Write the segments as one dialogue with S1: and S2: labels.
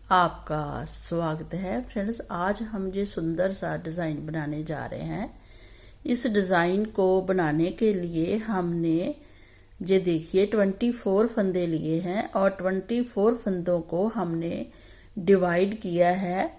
S1: आपका स्वागत है फ्रेंड्स। आज हम जो सुंदर सा डिज़ाइन बनाने जा रहे हैं, इस डिज़ाइन को बनाने के लिए हमने ये देखिए 24 फंदे लिए हैं और 24 फंदों को हमने डिवाइड किया है।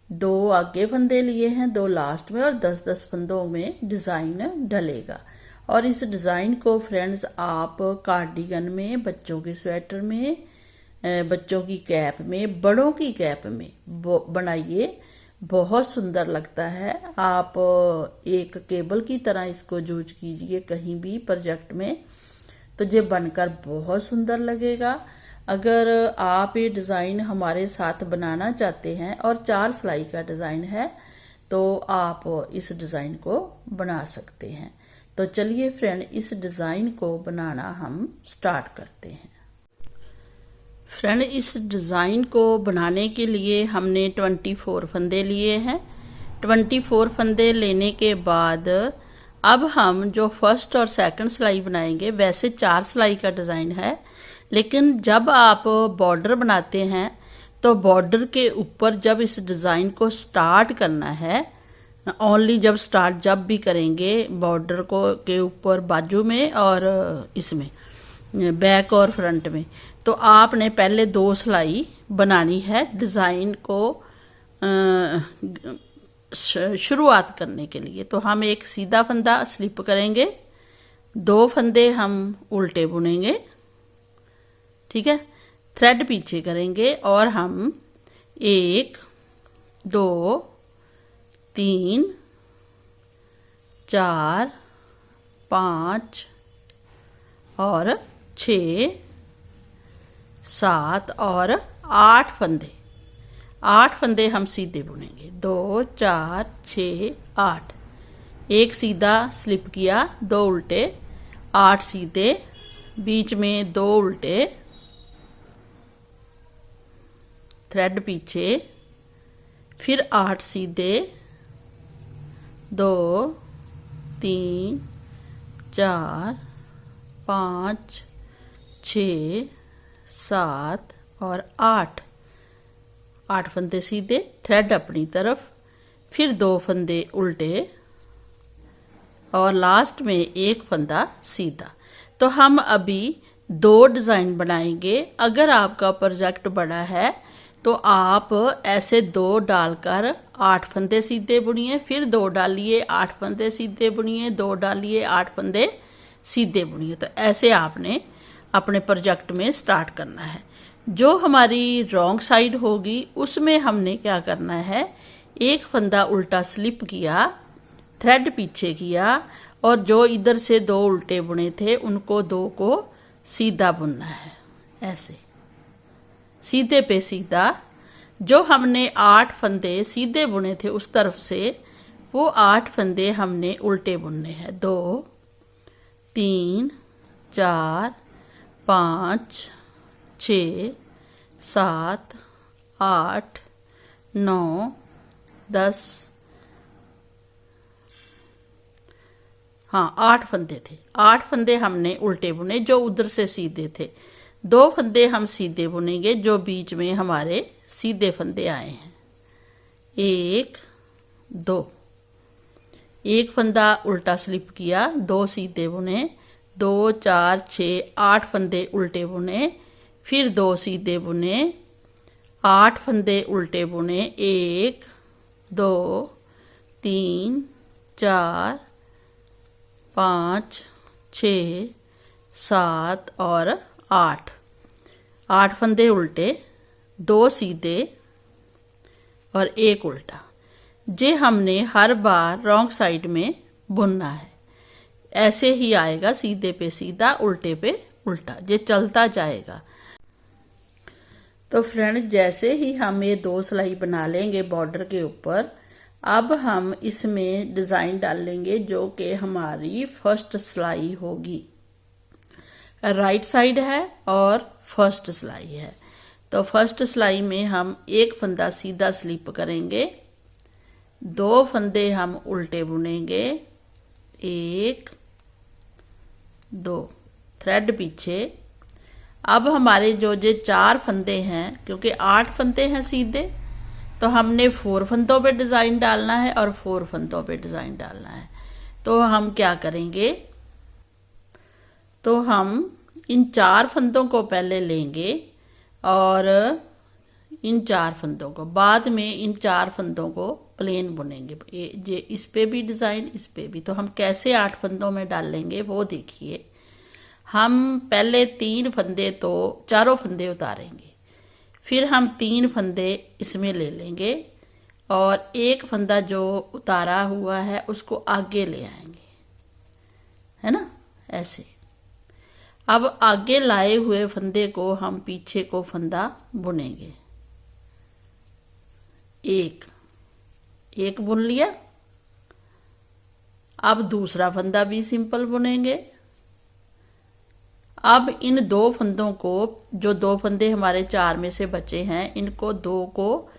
S1: 2 आगे फंदे लिए हैं, 2 लास्ट में और 10-10 फंदों में डिज़ाइन डलेगा। और इस डिज़ाइन को फ्रेंड्स आप कार्डिगन में, बच्चों के स्वेटर में, बच्चों की कैप में, बड़ों की कैप में बनाइए, बहुत सुंदर लगता है। आप एक केबल की तरह इसको यूज कीजिए कहीं भी प्रोजेक्ट में, तो ये बनकर बहुत सुंदर लगेगा। अगर आप ये डिज़ाइन हमारे साथ बनाना चाहते हैं और 4 सिलाई का डिज़ाइन है तो आप इस डिज़ाइन को बना सकते हैं। तो चलिए फ्रेंड, इस डिज़ाइन को बनाना हम स्टार्ट करते हैं। फ्रेंड, इस डिज़ाइन को बनाने के लिए हमने 24 फंदे लिए हैं। 24 फंदे लेने के बाद अब हम जो फर्स्ट और सेकंड सिलाई बनाएंगे, वैसे 4 सिलाई का डिज़ाइन है, लेकिन जब आप बॉर्डर बनाते हैं तो बॉर्डर के ऊपर जब इस डिज़ाइन को स्टार्ट करना है, ओनली जब भी करेंगे बॉर्डर को के ऊपर बाजू में और इसमें बैक और फ्रंट में, तो आपने पहले 2 सिलाई बनानी है डिज़ाइन को शुरुआत करने के लिए। तो हम एक सीधा फंदा स्लिप करेंगे, 2 फंदे हम उल्टे बुनेंगे, ठीक है। थ्रेड पीछे करेंगे और हम 1 2 3 4 5 और 6 7 और 8 फंदे हम सीधे बुनेंगे। 2 4 6 8, एक सीधा स्लिप किया, 2 उल्टे, 8 सीधे, बीच में 2 उल्टे, थ्रेड पीछे, फिर 8 सीधे, 2 3 4 5 6 7 और 8 फंदे सीधे, थ्रेड अपनी तरफ, फिर 2 फंदे उल्टे और लास्ट में 1 फंदा सीधा। तो हम अभी 2 डिज़ाइन बनाएंगे। अगर आपका प्रोजेक्ट बड़ा है तो आप ऐसे 2 डालकर 8 फंदे सीधे बुनिए, फिर 2 डालिए, 8 फंदे सीधे बुनिए, 2 डालिए, 8 फंदे सीधे बुनिए। तो ऐसे आपने अपने प्रोजेक्ट में स्टार्ट करना है। जो हमारी रॉन्ग साइड होगी उसमें हमने क्या करना है, 1 फंदा उल्टा स्लिप किया, थ्रेड पीछे किया और जो इधर से 2 उल्टे बुने थे उनको 2 को सीधा बुनना है, ऐसे सीधे पे सीधा। जो हमने 8 फंदे सीधे बुने थे उस तरफ से, वो 8 फंदे हमने उल्टे बुनने हैं। 2 3 4 5 6 7 8 9 10, हाँ 8 फंदे थे। 8 फंदे हमने उल्टे बुने जो उधर से सीधे थे। 2 फंदे हम सीधे बुनेंगे जो बीच में हमारे सीधे फंदे आए हैं। 1 2, 1 फंदा उल्टा स्लिप किया, 2 सीधे बुने, 2 4 6 8 फंदे उल्टे बुने, फिर 2 सीधे बुने, 8 फंदे उल्टे बुने, 1 2 3 4 5 6 7 और 8 फंदे उल्टे, 2 सीधे और 1 उल्टा। जे हमने हर बार रॉन्ग साइड में बुनना है। ऐसे ही आएगा, सीधे पे सीधा, उल्टे पे उल्टा, ये चलता जाएगा। तो फ्रेंड, जैसे ही हम ये 2 सिलाई बना लेंगे बॉर्डर के ऊपर, अब हम इसमें डिज़ाइन डालेंगे जो कि हमारी फर्स्ट सिलाई होगी। राइट साइड है और फर्स्ट सिलाई है। तो फर्स्ट सिलाई में हम 1 फंदा सीधा स्लिप करेंगे, 2 फंदे हम उल्टे बुनेंगे, 1 2, थ्रेड पीछे, अब हमारे जो 4 फंदे हैं, क्योंकि 8 फंदे हैं सीधे, तो हमने 4 फंदों पे डिज़ाइन डालना है और 4 फंदों पे डिज़ाइन डालना है। तो हम क्या करेंगे, तो हम इन 4 फंदों को पहले लेंगे और इन 4 फंदों को बाद में इन 4 फंदों को प्लेन बुनेंगे। ये इस पे भी डिज़ाइन, इस पे भी। तो हम कैसे 8 फंदों में डालेंगे वो देखिए। हम पहले 3 फंदे, तो चारों फंदे उतारेंगे, फिर हम 3 फंदे इसमें ले लेंगे और एक फंदा जो उतारा हुआ है उसको आगे ले आएंगे, है ना, ऐसे। अब आगे लाए हुए फंदे को हम पीछे को फंदा बुनेंगे। एक बुन लिया। अब दूसरा फंदा भी सिंपल बुनेंगे। अब इन 2 फंदों को, जो 2 फंदे हमारे 4 में से बचे हैं, इनको 2 को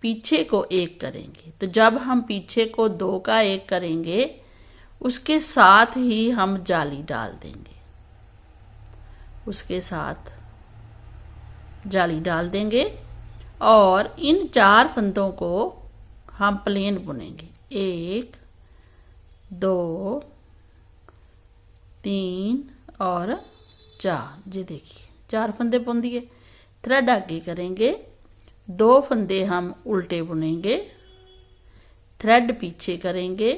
S1: पीछे को 1 करेंगे। तो जब हम पीछे को 2 का 1 करेंगे, उसके साथ ही हम जाली डाल देंगे, उसके साथ जाली डाल देंगे और इन 4 फंदों को हम प्लेन बुनेंगे। 1 2 3 और 4। ये देखिए 4 फंदे बुन दिए। थ्रेड आगे करेंगे, 2 फंदे हम उल्टे बुनेंगे, थ्रेड पीछे करेंगे।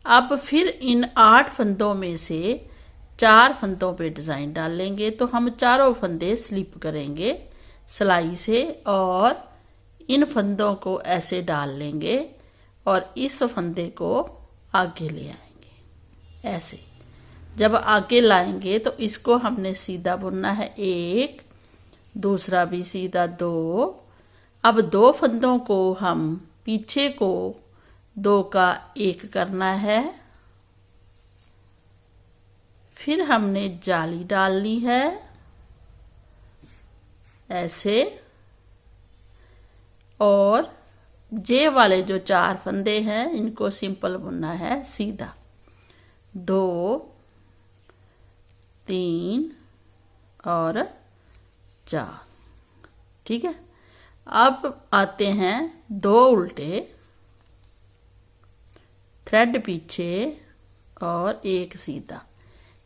S1: अब फिर इन 8 फंदों में से 4 फंदों पे डिज़ाइन डाल लेंगे। तो हम चारों फंदे स्लिप करेंगे सिलाई से और इन फंदों को ऐसे डाल लेंगे और इस फंदे को आगे ले आएंगे ऐसे। जब आगे लाएंगे तो इसको हमने सीधा बुनना है 1, दूसरा भी सीधा 2। अब 2 फंदों को हम पीछे को 2 का 1 करना है, फिर हमने जाली डालनी है ऐसे, और जे वाले जो 4 फंदे हैं इनको सिंपल बुनना है सीधा। 2 3 और 4। ठीक है। अब आते हैं 2 उल्टे, थ्रेड पीछे और 1 सीधा।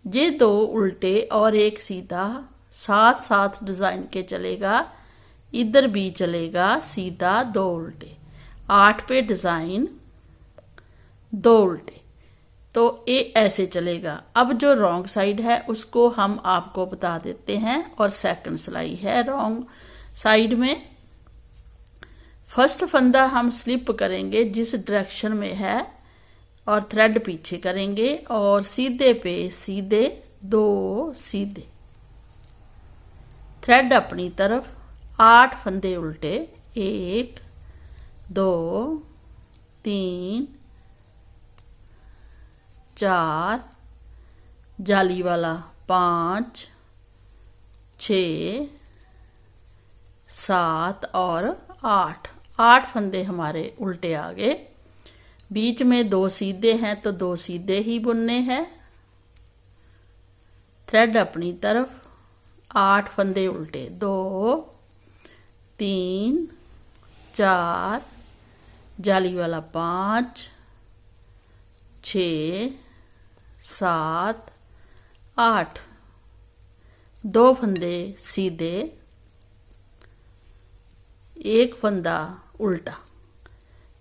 S1: ये 2 उल्टे और 1 सीधा साथ साथ डिज़ाइन के चलेगा, इधर भी चलेगा सीधा 2 उल्टे। 8 पे डिज़ाइन 2 उल्टे, तो ये ऐसे चलेगा। अब जो रॉन्ग साइड है उसको हम आपको बता देते हैं, और सेकंड सिलाई है रॉन्ग साइड में। फर्स्ट फंदा हम स्लिप करेंगे जिस डायरेक्शन में है और थ्रेड पीछे करेंगे और सीधे पे सीधे 2 सीधे, थ्रेड अपनी तरफ, 8 फंदे उल्टे, 1 2 3 4, जाली वाला 5 6 7 और 8 फंदे हमारे उल्टे आ गए। बीच में 2 सीधे हैं तो 2 सीधे ही बुनने हैं, थ्रेड अपनी तरफ, 8 फंदे उल्टे, 2 3 4, जाली वाला 5 6 7 8, 2 फंदे सीधे, 1 फंदा उल्टा।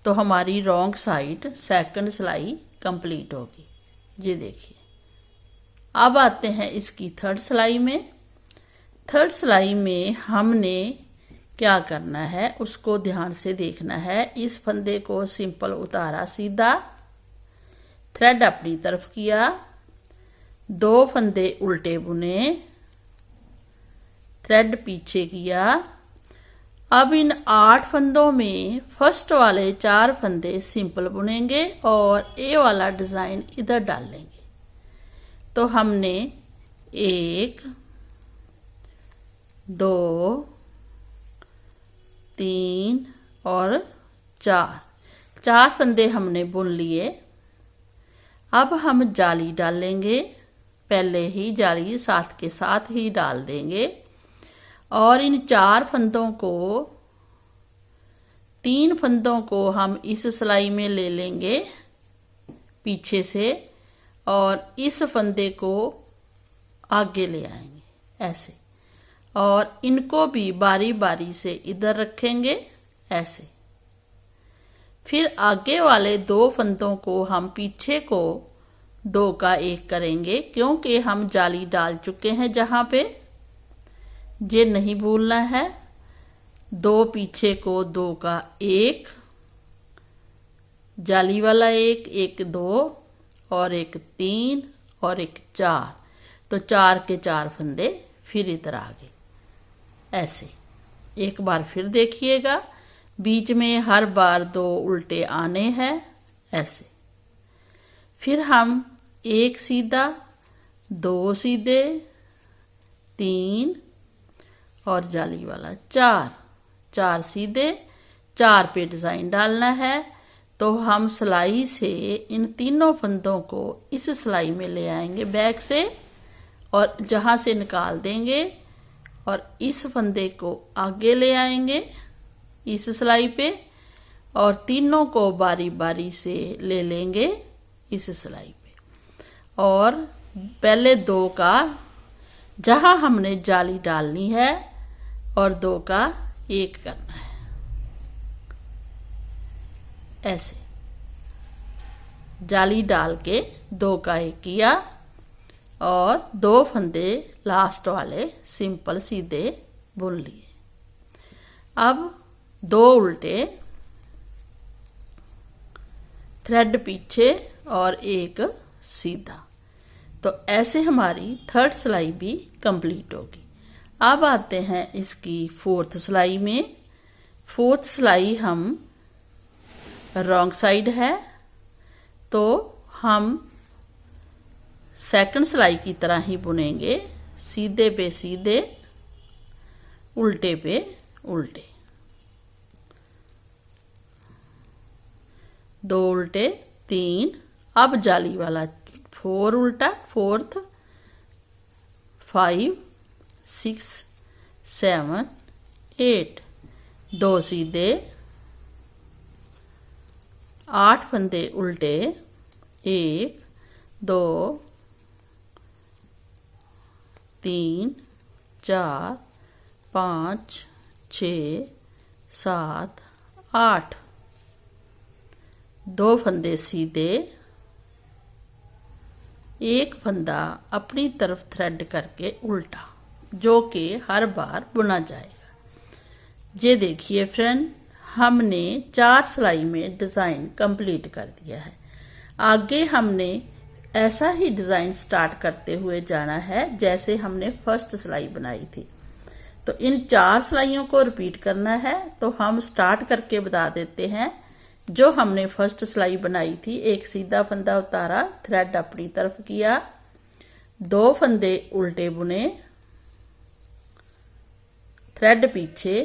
S1: तो हमारी रॉन्ग साइड सेकंड सिलाई कंप्लीट होगी। ये देखिए। अब आते हैं इसकी थर्ड सिलाई में। थर्ड सिलाई में हमने क्या करना है उसको ध्यान से देखना है। इस फंदे को सिंपल उतारा सीधा, थ्रेड अपनी तरफ किया, 2 फंदे उल्टे बुने, थ्रेड पीछे किया। अब इन 8 फंदों में फर्स्ट वाले 4 फंदे सिंपल बुनेंगे और ए वाला डिज़ाइन इधर डाल लेंगे। तो हमने 1 2 3 और 4 फंदे हमने बुन लिए। अब हम जाली डालेंगे, पहले ही जाली साथ के साथ ही डाल देंगे। और इन 4 फंदों को 3 फंदों को हम इस सिलाई में ले लेंगे पीछे से और इस फंदे को आगे ले आएंगे ऐसे, और इनको भी बारी बारी से इधर रखेंगे ऐसे। फिर आगे वाले 2 फंदों को हम पीछे को 2 का 1 करेंगे, क्योंकि हम जाली डाल चुके हैं जहां पे, ये नहीं भूलना है। 2 पीछे को 2 का 1, जाली वाला 1, एक 2 और एक 3 और एक 4, तो 4 के 4 फंदे फिर इधर आ गए ऐसे। एक बार फिर देखिएगा, बीच में हर बार 2 उल्टे आने हैं ऐसे। फिर हम 1 सीधा, 2 सीधे, 3 और जाली वाला 4, 4 सीधे, 4 पे डिज़ाइन डालना है। तो हम सिलाई से इन तीनों फंदों को इस सिलाई में ले आएंगे बैक से, और जहाँ से निकाल देंगे और इस फंदे को आगे ले आएंगे इस सिलाई पे, और तीनों को बारी बारी से ले लेंगे इस सिलाई पे, और पहले 2 का जहाँ हमने जाली डालनी है और 2 का 1 करना है ऐसे। जाली डाल के 2 का 1 किया और 2 फंदे लास्ट वाले सिंपल सीधे बुन लिए। अब 2 उल्टे, थ्रेड पीछे और 1 सीधा, तो ऐसे हमारी 3rd सिलाई भी कंप्लीट होगी। अब आते हैं इसकी 4th सिलाई में। 4th सिलाई हम रॉन्ग साइड है, तो हम 2nd सिलाई की तरह ही बुनेंगे, सीधे पे सीधे, उल्टे पे उल्टे, 2 उल्टे 3, अब जाली वाला 4 उल्टा, 4th, 5 6 7 8, 2 सीधे, 8 फंदे उल्टे, 1 2 3 4 5 6 7 8, 2 फंदे सीधे, 1 फंदा अपनी तरफ थ्रेड करके उल्टा, जो कि हर बार बुना जाएगा। ये देखिए फ्रेंड, हमने 4 सिलाई में डिज़ाइन कंप्लीट कर दिया है। आगे हमने ऐसा ही डिज़ाइन स्टार्ट करते हुए जाना है जैसे हमने फर्स्ट सिलाई बनाई थी। तो इन 4 सिलाइयों को रिपीट करना है। तो हम स्टार्ट करके बता देते हैं। जो हमने फर्स्ट सिलाई बनाई थी, 1 सीधा फंदा उतारा, थ्रेड अपनी तरफ किया, 2 फंदे उल्टे बुने, थ्रेड पीछे।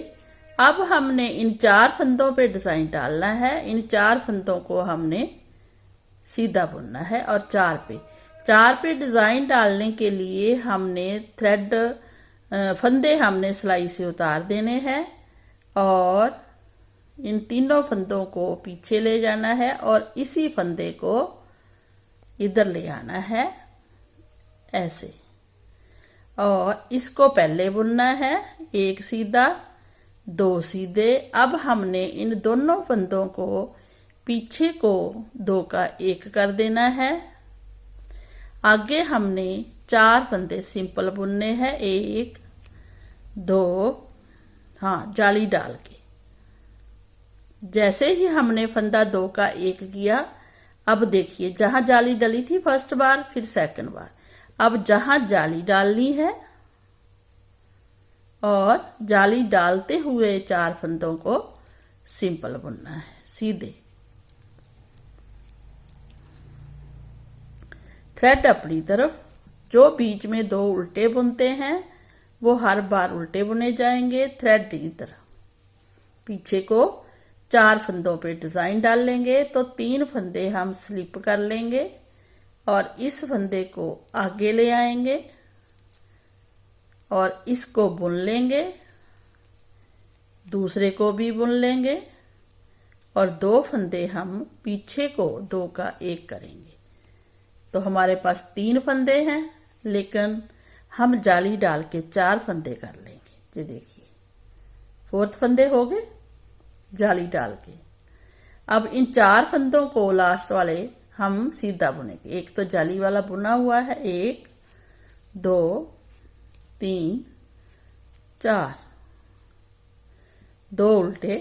S1: अब हमने इन 4 फंदों पे डिजाइन डालना है। इन 4 फंदों को हमने सीधा बुनना है और 4 पे डिजाइन डालने के लिए हमने थ्रेड फंदे हमने सिलाई से उतार देने हैं और इन तीनों फंदों को पीछे ले जाना है और इसी फंदे को इधर ले आना है ऐसे, और इसको पहले बुनना है। 1 सीधा, 2 सीधे। अब हमने इन दोनों फंदों को पीछे को 2 का 1 कर देना है। आगे हमने 4 फंदे सिंपल बुनने हैं, 1 2, जाली डाल के। जैसे ही हमने फंदा 2 का 1 किया, अब देखिए जहां जाली डली थी फर्स्ट बार, फिर सेकंड बार, अब जहां जाली डालनी है और जाली डालते हुए 4 फंदों को सिंपल बुनना है सीधे। थ्रेड अपनी तरफ, जो बीच में 2 उल्टे बुनते हैं वो हर बार उल्टे बुने जाएंगे। थ्रेड इधर, पीछे को 4 फंदों पे डिजाइन डाल लेंगे तो 3 फंदे हम स्लिप कर लेंगे और इस फंदे को आगे ले आएंगे और इसको बुन लेंगे, दूसरे को भी बुन लेंगे और 2 फंदे हम पीछे को 2 का 1 करेंगे। तो हमारे पास 3 फंदे हैं, लेकिन हम जाली डाल के 4 फंदे कर लेंगे। ये देखिए 4th फंदे हो गए जाली डाल के। अब इन 4 फंदों को लास्ट वाले हम सीधा बुनेंगे। एक तो जाली वाला बुना हुआ है, 1 2 3 4, 2 उल्टे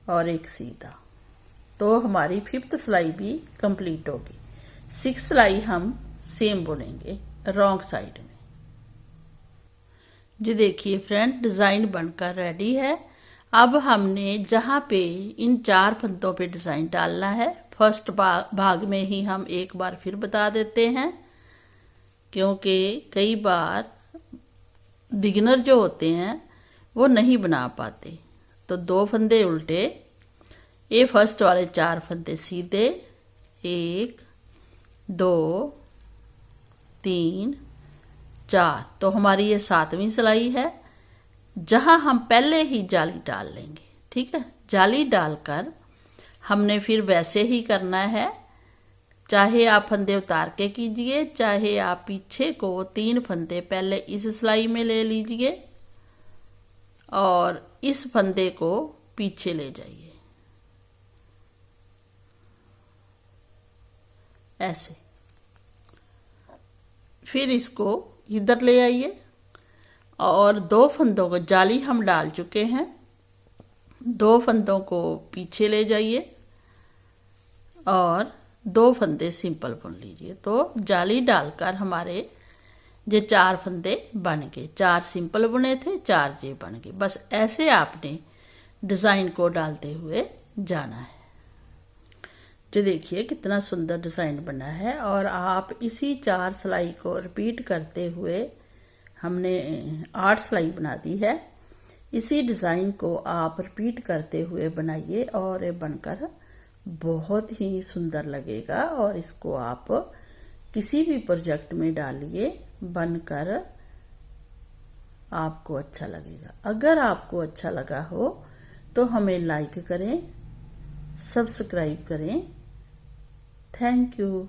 S1: और 1 सीधा। तो हमारी 5th सिलाई भी कंप्लीट होगी। 6th सिलाई हम सेम बुनेंगे रॉन्ग साइड में। जी देखिए फ्रेंड, डिज़ाइन बनकर रेडी है। अब हमने जहाँ पे इन 4 फंदों पे डिज़ाइन डालना है, फर्स्ट भाग में ही हम एक बार फिर बता देते हैं, क्योंकि कई बार बिगिनर जो होते हैं वो नहीं बना पाते। तो 2 फंदे उल्टे, ये फर्स्ट वाले 4 फंदे सीधे, 1 2 3 4। तो हमारी ये 7वीं सिलाई है, जहां हम पहले ही जाली डाल लेंगे। ठीक है, जाली डालकर हमने फिर वैसे ही करना है, चाहे आप फंदे उतार के कीजिए, चाहे आप पीछे को 3 फंदे पहले इस सिलाई में ले लीजिए और इस फंदे को पीछे ले जाइए, ऐसे। फिर इसको इधर ले आइए और 2 फंदों को, जाली हम डाल चुके हैं, 2 फंदों को पीछे ले जाइए और 2 फंदे सिंपल बुन लीजिए। तो जाली डालकर हमारे ये 4 फंदे बन गए। 4 सिंपल बुने थे, 4 जे बन गए। बस ऐसे आपने डिज़ाइन को डालते हुए जाना है। तो देखिए कितना सुंदर डिज़ाइन बना है। और आप इसी 4 सिलाई को रिपीट करते हुए, हमने 8 सिलाई बना दी है। इसी डिज़ाइन को आप रिपीट करते हुए बनाइए और ये बनकर बहुत ही सुंदर लगेगा। और इसको आप किसी भी प्रोजेक्ट में डालिए, बनकर आपको अच्छा लगेगा। अगर आपको अच्छा लगा हो तो हमें लाइक करें, सब्सक्राइब करें। Thank you.